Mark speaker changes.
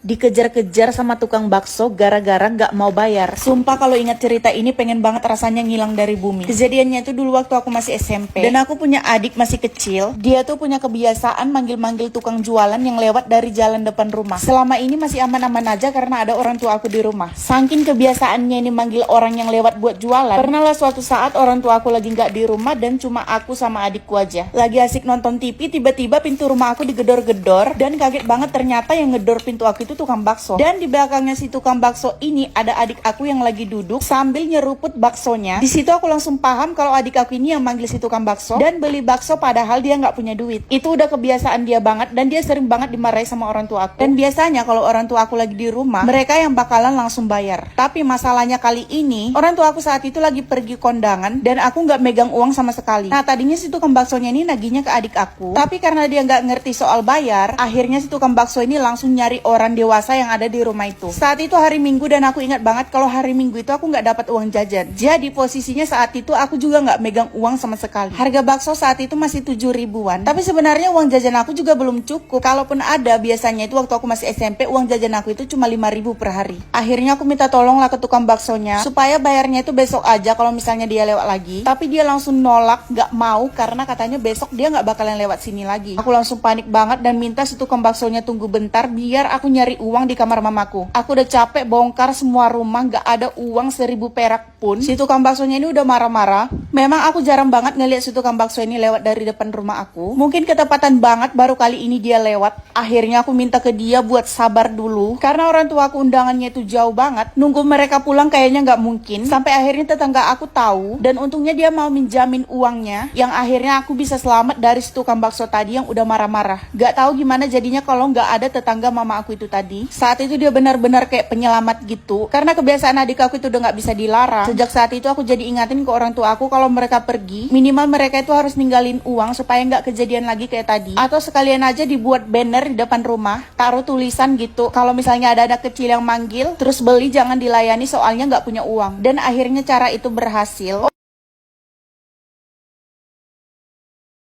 Speaker 1: dikejar-kejar sama tukang bakso gara-gara nggak mau bayar. Sumpah kalau ingat cerita ini pengen banget rasanya ngilang dari bumi. Kejadiannya itu dulu waktu aku masih SMP dan aku punya adik masih kecil. Dia tuh punya kebiasaan manggil-manggil tukang jualan yang lewat dari jalan depan rumah. Selama ini masih aman-aman aja karena ada orang tua aku di rumah. Saking kebiasaannya ini manggil orang yang lewat buat jualan, pernahlah suatu saat orang tua aku lagi nggak di rumah dan cuma aku sama adikku aja. Lagi asik nonton TV, tiba-tiba pintu rumah aku digedor-gedor dan kaget banget ternyata yang ngedor pintu aku itu tukang bakso. Dan di belakangnya si tukang bakso ini ada adik aku yang lagi duduk sambil nyeruput baksonya. Di situ aku langsung paham kalau adik aku ini yang manggil si tukang bakso dan beli bakso padahal dia nggak punya duit. Itu udah kebiasaan dia banget dan dia sering banget dimarahi sama orang tua aku. Dan biasanya kalau orang tua aku lagi di rumah, mereka yang bakalan langsung bayar. Tapi masalahnya kali ini, orang tua aku saat itu lagi pergi kondangan dan aku nggak megang uang sama sekali. Nah tadinya si tukang baksonya ini nagihnya ke adik aku, tapi karena dia nggak ngerti soal bayar, akhirnya si tukang bakso ini langsung nyari orang dewasa yang ada di rumah itu. Saat itu hari Minggu dan aku ingat banget kalau hari Minggu itu aku nggak dapat uang jajan. Jadi posisinya saat itu aku juga nggak megang uang sama sekali. Harga bakso saat itu masih 7 ribuan. Tapi sebenarnya uang jajan aku juga belum cukup. Kalaupun ada, biasanya itu waktu aku masih SMP uang jajan aku itu cuma 5 ribu per hari. Akhirnya aku minta tolong lah ke tukang baksonya supaya bayarnya itu besok aja kalau misalnya dia lewat lagi. Tapi dia langsung nolak, nggak mau karena katanya besok dia nggak bakalan lewat sini lagi. Aku langsung panik banget dan minta si tukang baksonya tunggu bentar biar aku nyari uang di kamar mamaku. Aku udah capek bongkar semua rumah, gak ada uang 1000 perak pun. Si tukang baksonya ini udah marah-marah. Memang aku jarang banget ngeliat si tukang bakso ini lewat dari depan rumah aku. Mungkin ketepatan banget baru kali ini dia lewat. Akhirnya aku minta ke dia buat sabar dulu karena orang tua aku undangannya itu jauh banget. Nunggu mereka pulang kayaknya gak mungkin. Sampai akhirnya tetangga aku tahu dan untungnya dia mau minjamin uangnya yang akhirnya aku bisa selamat dari si tukang bakso tadi yang udah marah-marah. Gak tahu gimana jadinya kalau gak ada tetangga mama aku itu tadi. Saat itu dia benar-benar kayak penyelamat gitu karena kebiasaan adik aku itu udah gak bisa dilarang. Sejak saat itu aku jadi ingatin ke orang tua aku kalau mereka pergi minimal mereka itu harus ninggalin uang supaya gak kejadian lagi kayak tadi. Atau sekalian aja dibuat banner di depan rumah, taruh tulisan gitu kalau misalnya ada anak kecil yang manggil terus beli jangan dilayani soalnya gak punya uang. Dan akhirnya cara itu berhasil.